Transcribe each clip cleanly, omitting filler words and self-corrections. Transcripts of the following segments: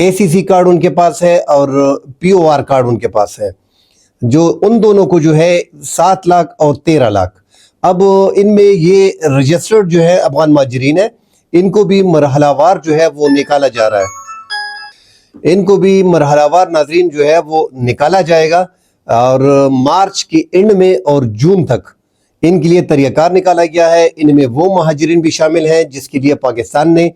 ACC card ان کے پاس ہے اور POR کارڈ ان کے پاس ہے، جو ان دونوں کو جو ہے 7 لاکھ اور 13 لاکھ۔ اب ان میں یہ رجسٹرڈ جو ہے افغان مہاجرین ہیں، ان کو بھی مرحلہ وار جو ہے وہ نکالا جا رہا ہے، ان کو بھی مرحلہ وار ناظرین جو ہے وہ نکالا جائے گا، اور مارچ کی اینڈ میں اور جون تک ان کے لیے طریقہ کار نکالا گیا ہے۔ ان میں وہ مہاجرین بھی شامل ہیں جس کے لیے پاکستان نے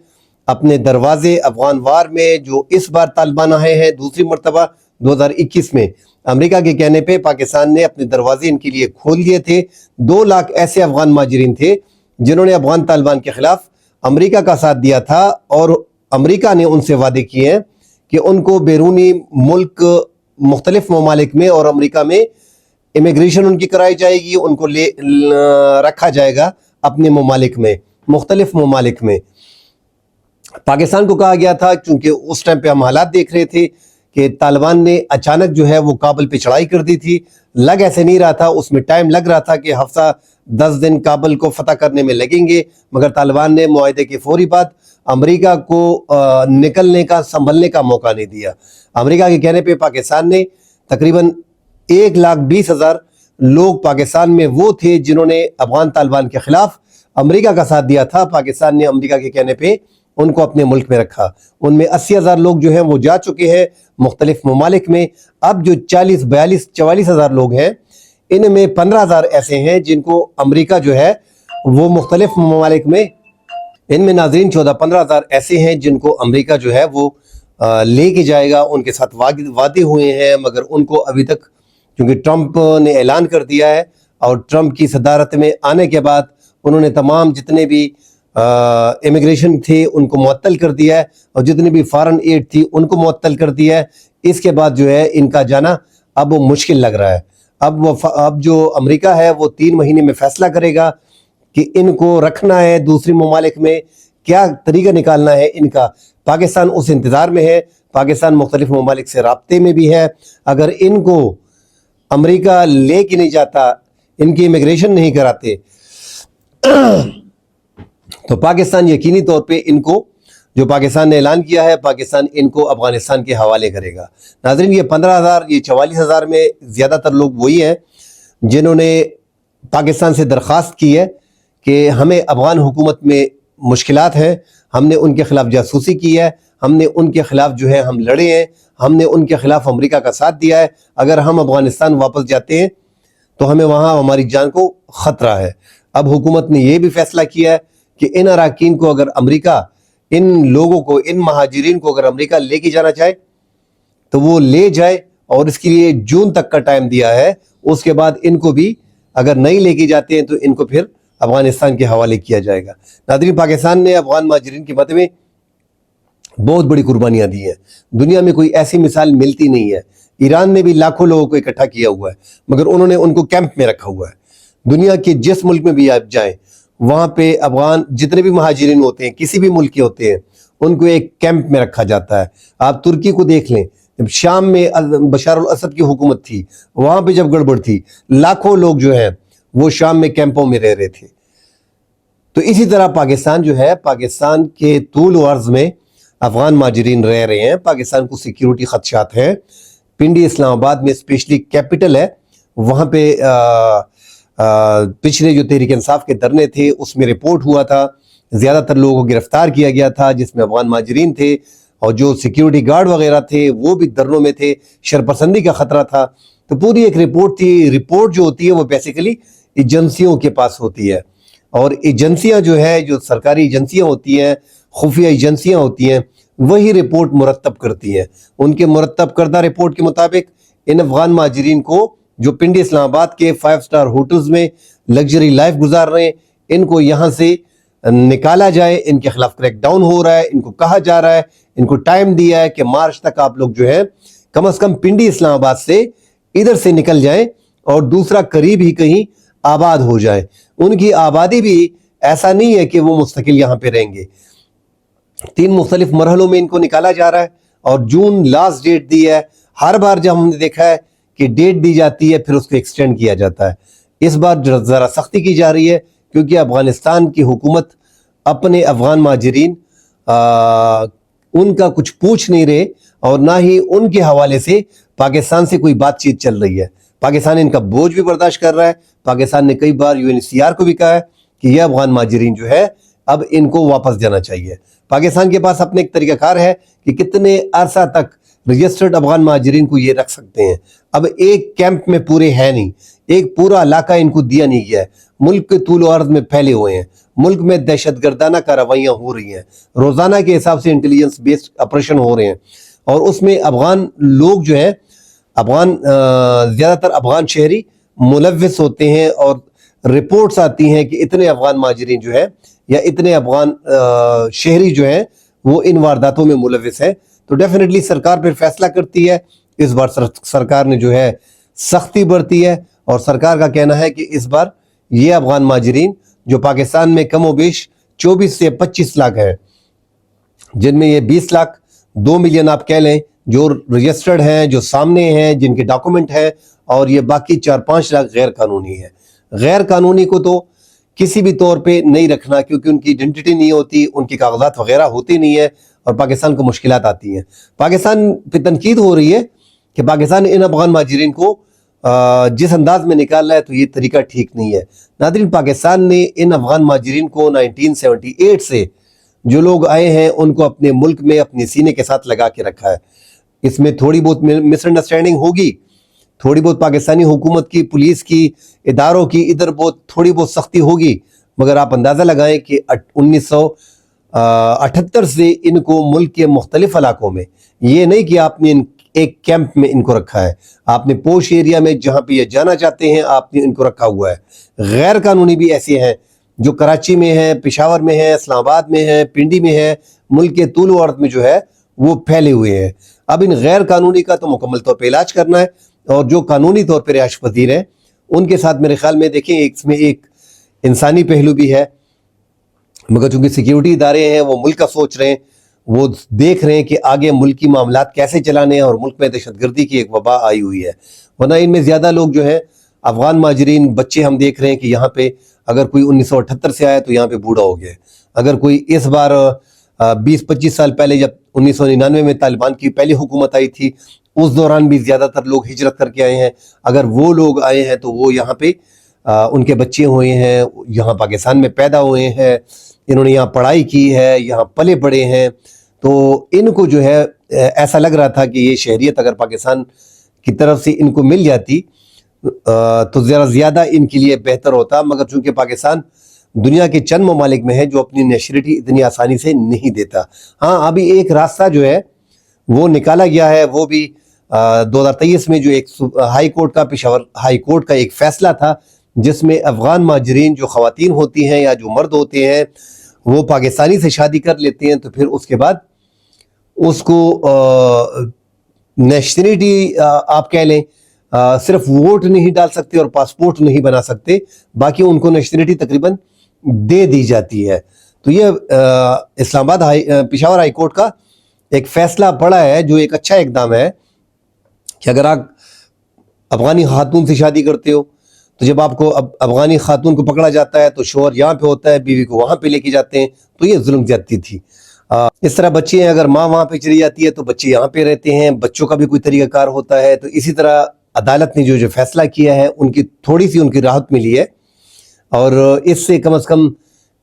اپنے دروازے افغان وار میں جو اس بار طالبان آئے ہیں دوسری مرتبہ 2021 میں، امریکہ کے کہنے پہ پاکستان نے اپنے دروازے ان کے لیے کھول دیے تھے۔ 2 لاکھ ایسے افغان مہاجرین تھے جنہوں نے افغان طالبان کے خلاف امریکہ کا ساتھ دیا تھا، اور امریکہ نے ان سے وعدے کیے ہیں کہ ان کو بیرونی ملک مختلف ممالک میں اور امریکہ میں امیگریشن ان کی کرائی جائے گی، ان کو رکھا جائے گا اپنے ممالک میں، مختلف ممالک میں۔ پاکستان کو کہا گیا تھا، چونکہ اس ٹائم پہ ہم حالات دیکھ رہے تھے کہ طالبان نے اچانک جو ہے وہ کابل پہ چڑھائی کر دی تھی، لگ ایسے نہیں رہا تھا، اس میں ٹائم لگ رہا تھا کہ ہفتہ 10 دن کابل کو فتح کرنے میں لگیں گے، مگر طالبان نے معاہدے کے فوری بعد امریکہ کو نکلنے کا سنبھلنے کا موقع نہیں دیا۔ امریکہ کے کہنے پہ پاکستان نے تقریباً 1,20,000 لوگ پاکستان میں وہ تھے جنہوں نے افغان طالبان کے خلاف امریکہ کا ساتھ دیا تھا۔ پاکستان نے امریکہ کے کہنے پہ ان کو اپنے ملک میں رکھا، ان میں 80,000 لوگ جو ہیں وہ جا چکے ہیں مختلف ممالک میں۔ اب جو 44,000 لوگ ہیں، ان میں 15,000 ایسے ہیں جن کو امریکہ جو ہے وہ مختلف ممالک میں، ان میں ناظرین 14-15,000 ایسے ہیں جن کو امریکہ جو ہے وہ لے کے جائے گا، ان کے ساتھ وعدے ہوئے ہیں، مگر ان کو ابھی تک، کیونکہ ٹرمپ نے اعلان کر دیا ہے اور ٹرمپ کی صدارت میں آنے کے بعد انہوں نے تمام جتنے بھی امیگریشن تھے ان کو معطل کر دیا ہے، اور جتنی بھی فارن ایڈ تھی ان کو معطل کر دیا ہے۔ اس کے بعد جو ہے ان کا جانا اب مشکل لگ رہا ہے۔ اب جو امریکہ ہے وہ 3 مہینے میں فیصلہ کرے گا کہ ان کو رکھنا ہے دوسری ممالک میں، کیا طریقہ نکالنا ہے ان کا۔ پاکستان اس انتظار میں ہے، پاکستان مختلف ممالک سے رابطے میں بھی ہے۔ اگر ان کو امریکہ لے کے نہیں جاتا، ان کی امیگریشن نہیں کراتے، تو پاکستان یقینی طور پہ ان کو، جو پاکستان نے اعلان کیا ہے، پاکستان ان کو افغانستان کے حوالے کرے گا۔ ناظرین، یہ 15,000، یہ 44,000 میں زیادہ تر لوگ وہی ہیں جنہوں نے پاکستان سے درخواست کی ہے کہ ہمیں افغان حکومت میں مشکلات ہیں، ہم نے ان کے خلاف جاسوسی کی ہے، ہم نے ان کے خلاف جو ہے ہم لڑے ہیں، ہم نے ان کے خلاف امریکہ کا ساتھ دیا ہے، اگر ہم افغانستان واپس جاتے ہیں تو ہمیں وہاں ہماری جان کو خطرہ ہے۔ اب حکومت نے یہ بھی فیصلہ کیا ہے کہ ان اراکین کو اگر امریکہ، ان لوگوں کو، ان مہاجرین کو اگر امریکہ لے کے جانا چاہے تو وہ لے جائے، اور اس کے لیے جون تک کا ٹائم دیا ہے۔ اس کے بعد ان کو بھی اگر نہیں لے کے جاتے ہیں تو ان کو پھر افغانستان کے حوالے کیا جائے گا۔ ناظرین، پاکستان نے افغان مہاجرین کی مدد میں بہت بڑی قربانیاں دی ہیں، دنیا میں کوئی ایسی مثال ملتی نہیں ہے۔ ایران نے بھی لاکھوں لوگوں کو اکٹھا کیا ہوا ہے، مگر انہوں نے ان کو کیمپ میں رکھا ہوا ہے۔ دنیا کے جس ملک میں بھی آپ جائیں، وہاں پہ افغان جتنے بھی مہاجرین ہوتے ہیں، کسی بھی ملک کے ہوتے ہیں، ان کو ایک کیمپ میں رکھا جاتا ہے۔ آپ ترکی کو دیکھ لیں، جب شام میں بشار الاسد کی حکومت تھی، وہاں پہ جب گڑبڑ تھی، لاکھوں لوگ جو ہیں وہ شام میں کیمپوں میں رہ رہے تھے۔ تو اسی طرح پاکستان جو ہے، پاکستان کے طول و عرض میں افغان مہاجرین رہ رہے ہیں۔ پاکستان کو سیکیورٹی خدشات ہیں۔ پنڈی اسلام آباد میں اسپیشلی کیپٹل ہے، وہاں پہ پچھلے جو تحریک انصاف کے دھرنے تھے اس میں رپورٹ ہوا تھا، زیادہ تر لوگوں کو گرفتار کیا گیا تھا جس میں افغان مہاجرین تھے، اور جو سیکیورٹی گارڈ وغیرہ تھے وہ بھی دھرنوں میں تھے، شرپسندی کا خطرہ تھا۔ تو پوری ایک رپورٹ تھی۔ رپورٹ جو ہوتی ہے وہ بیسیکلی ایجنسیوں کے پاس ہوتی ہے، اور ایجنسیاں جو ہے، جو سرکاری ایجنسیاں ہوتی ہیں، خفیہ ایجنسیاں ہوتی ہیں، وہی رپورٹ مرتب کرتی ہیں۔ ان کے مرتب کردہ رپورٹ کے مطابق ان افغان مہاجرین کو جو پنڈی اسلام آباد کے 5 سٹار ہوٹلز میں لگژری لائف گزار رہے ہیں، ان کو یہاں سے نکالا جائے، ان کے خلاف کریک ڈاؤن ہو رہا ہے، ان کو کہا جا رہا ہے، ان کو ٹائم دیا ہے کہ مارچ تک آپ لوگ جو ہے کم از کم پنڈی اسلام آباد سے ادھر سے نکل جائیں اور دوسرا قریب ہی کہیں آباد ہو جائے۔ ان کی آبادی بھی ایسا نہیں ہے کہ وہ مستقل یہاں پہ رہیں گے۔ 3 مختلف مرحلوں میں ان کو نکالا جا رہا ہے، اور جون لاسٹ ڈیٹ دی ہے۔ ہر بار جب ہم نے دیکھا ہے کہ ڈیٹ دی جاتی ہے پھر اس کو ایکسٹینڈ کیا جاتا ہے۔ اس بار ذرا سختی کی جا رہی ہے کیونکہ افغانستان کی حکومت اپنے افغان مہاجرین ان کا کچھ پوچھ نہیں رہے اور نہ ہی ان کے حوالے سے پاکستان سے کوئی بات چیت چل رہی ہے. پاکستان ان کا بوجھ بھی برداشت کر رہا ہے. پاکستان نے کئی بار UNHCR کو بھی کہا ہے کہ یہ افغان مہاجرین جو ہے اب ان کو واپس جانا چاہیے. پاکستان کے پاس اپنے ایک طریقہ کار ہے کہ کتنے عرصہ تک رجسٹرڈ افغان مہاجرین کو یہ رکھ سکتے ہیں. اب ایک کیمپ میں پورے ہے نہیں, ایک پورا علاقہ ان کو دیا نہیں گیا ہے. ملک کے طول و عرض میں پھیلے ہوئے ہیں, ملک میں دہشت گردانہ کارروائیاں ہو رہی ہیں, روزانہ کے حساب سے انٹیلیجنس بیسڈ آپریشن ہو رہے ہیں, اور اس میں افغان لوگ جو ہیں زیادہ تر افغان شہری ملوث ہوتے ہیں, اور رپورٹس آتی ہیں کہ اتنے افغان مہاجرین جو ہے یا اتنے افغان شہری جو ہیں وہ ان وارداتوں میں ملوث ہیں. تو ڈیفینیٹلی سرکار پھر فیصلہ کرتی ہے. اس بار سرکار نے جو ہے سختی برتی ہے, اور سرکار کا کہنا ہے کہ اس بار یہ افغان مہاجرین جو پاکستان میں کم و بیش 24 سے 25 لاکھ ہیں, جن میں یہ 20 لاکھ 2 ملین آپ کہہ لیں جو رجسٹرڈ ہیں, جو سامنے ہیں, جن کے ڈاکومنٹ ہیں, اور یہ باقی 4-5 لاکھ غیر قانونی ہیں. غیر قانونی کو تو کسی بھی طور پہ نہیں رکھنا, کیونکہ ان کی آئیڈینٹی نہیں ہوتی, ان کی کاغذات وغیرہ ہوتے نہیں ہیں, اور پاکستان کو مشکلات آتی ہیں. پاکستان پہ تنقید ہو رہی ہے کہ پاکستان ان افغان مہاجرین کو جس انداز میں نکال رہا ہے تو یہ طریقہ ٹھیک نہیں ہے. ناظرین, پاکستان نے ان افغان مہاجرین کو 1978 سے جو لوگ آئے ہیں ان کو اپنے ملک میں اپنے سینے کے ساتھ لگا کے رکھا ہے. اس میں تھوڑی بہت مس انڈرسٹینڈنگ ہوگی, تھوڑی بہت پاکستانی حکومت کی, پولیس کی, اداروں کی ادھر تھوڑی بہت سختی ہوگی, مگر آپ اندازہ لگائیں کہ 1978 سے ان کو ملک کے مختلف علاقوں میں, یہ نہیں کہ آپ نے ایک کیمپ میں ان کو رکھا ہے, آپ نے پوش ایریا میں جہاں پہ یہ جانا چاہتے ہیں آپ نے ان کو رکھا ہوا ہے. غیر قانونی بھی ایسے ہیں جو کراچی میں ہیں, پشاور میں ہیں, اسلام آباد میں ہیں, پنڈی میں ہیں, ملک کے طول و عرض میں جو ہے وہ پھیلے ہوئے ہیں. اب ان غیر قانونی کا تو مکمل طور پہ علاج کرنا ہے, اور جو قانونی طور پہ رہائش پذیر ہیں ان کے ساتھ میرے خیال میں دیکھیں اس میں ایک انسانی پہلو بھی ہے, مگر چونکہ سیکیورٹی ادارے ہیں وہ ملک کا سوچ رہے ہیں, وہ دیکھ رہے ہیں کہ آگے ملک کی معاملات کیسے چلانے ہیں, اور ملک میں دہشت گردی کی ایک وبا آئی ہوئی ہے. ورنہ ان میں زیادہ لوگ جو ہیں افغان مہاجرین بچے ہم دیکھ رہے ہیں کہ یہاں پہ اگر کوئی 1978 سے آیا تو یہاں پہ بوڑھا ہو گیا, اگر کوئی اس بار 20-25 سال پہلے جب 1999 میں طالبان کی پہلی حکومت آئی تھی اس دوران بھی زیادہ تر لوگ ہجرت کر کے آئے ہیں, اگر وہ لوگ آئے ہیں تو وہ یہاں پہ ان کے بچے ہوئے ہیں, یہاں پاکستان میں پیدا ہوئے ہیں, انہوں نے یہاں پڑھائی کی ہے, یہاں پلے بڑے ہیں, تو ان کو جو ہے ایسا لگ رہا تھا کہ یہ شہریت اگر پاکستان کی طرف سے ان کو مل جاتی تو ذرا زیادہ ان کے لیے بہتر ہوتا. مگر چونکہ پاکستان دنیا کے چند ممالک میں ہے جو اپنی نیشنلٹی اتنی آسانی سے نہیں دیتا. ہاں, ابھی ایک راستہ جو ہے وہ نکالا گیا ہے, وہ بھی 2023 میں جو ایک ہائی کورٹ کا, پشاور ہائی کورٹ کا ایک فیصلہ تھا جس میں افغان مہاجرین جو خواتین ہوتی ہیں یا جو مرد ہوتے ہیں وہ پاکستانی سے شادی کر لیتے ہیں, تو پھر اس کے بعد اس کو نیشنلٹی آپ کہہ لیں صرف ووٹ نہیں ڈال سکتے اور پاسپورٹ نہیں بنا سکتے, باقی ان کو نیشنلٹی تقریباً دے دی جاتی ہے. تو یہ اسلام آباد پشاور ہائی کورٹ کا ایک فیصلہ پڑا ہے جو ایک اچھا اقدام ہے کہ اگر آپ افغانی خاتون سے شادی کرتے ہو تو جب آپ کو افغانی خاتون کو پکڑا جاتا ہے تو شوہر یہاں پہ ہوتا ہے, بیوی کو وہاں پہ لے کے جاتے ہیں, تو یہ ظلم زیادتی تھی. اس طرح بچے ہیں, اگر ماں وہاں پہ چلی جاتی ہے تو بچے یہاں پہ رہتے ہیں, بچوں کا بھی کوئی طریقہ کار ہوتا ہے. تو اسی طرح عدالت نے جو فیصلہ کیا ہے ان کی تھوڑی سی ان کی راحت ملی ہے, اور اس سے کم از کم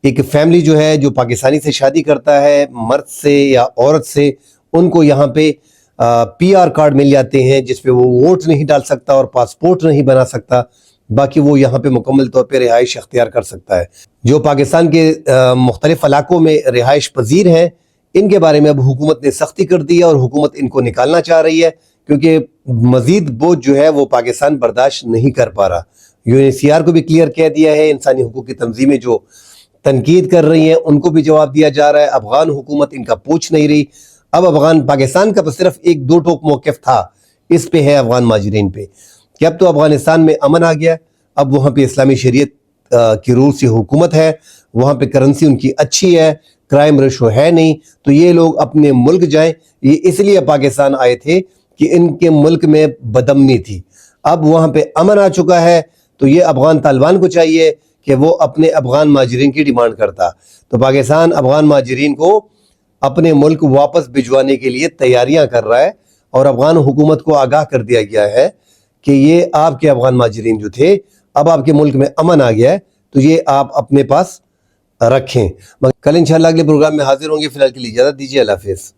ایک فیملی جو ہے جو پاکستانی سے شادی کرتا ہے, مرد سے یا عورت سے, ان کو یہاں پہ PR کارڈ مل جاتے ہیں جس پہ وہ ووٹ نہیں ڈال سکتا اور پاسپورٹ نہیں بنا سکتا, باقی وہ یہاں پہ مکمل طور پہ رہائش اختیار کر سکتا ہے. جو پاکستان کے مختلف علاقوں میں رہائش پذیر ہیں ان کے بارے میں اب حکومت نے سختی کر دی ہے, اور حکومت ان کو نکالنا چاہ رہی ہے کیونکہ مزید بوجھ جو ہے وہ پاکستان برداشت نہیں کر پا رہا. UNHCR کو بھی کلیئر کہہ دیا ہے, انسانی حقوق کی تنظیمیں جو تنقید کر رہی ہیں ان کو بھی جواب دیا جا رہا ہے, افغان حکومت ان کا پوچھ نہیں رہی. اب پاکستان کا صرف ایک دو ٹوک موقف تھا, اس پہ ہے افغان مہاجرین پہ کہ اب تو افغانستان میں امن آ گیا, اب وہاں پہ اسلامی شریعت کی رول سے حکومت ہے, وہاں پہ کرنسی ان کی اچھی ہے, کرائم ریشو ہے نہیں, تو یہ لوگ اپنے ملک جائیں. یہ اس لیے پاکستان آئے تھے کہ ان کے ملک میں بدامنی تھی, اب وہاں پہ امن آ چکا ہے, تو یہ افغان طالبان کو چاہیے کہ وہ اپنے افغان مہاجرین کی ڈیمانڈ کرتا. تو پاکستان افغان مہاجرین کو اپنے ملک واپس بھجوانے کے لیے تیاریاں کر رہا ہے، اور افغان حکومت کو آگاہ کر دیا گیا ہے کہ یہ آپ کے افغان مہاجرین جو تھے، اب آپ کے ملک میں امن آ گیا ہے تو یہ آپ اپنے پاس رکھیں۔ کل انشاءاللہ اگلے پروگرام میں حاضر ہوں گے، فی الحال کے لیے اجازت دیجیے، اللہ حافظ۔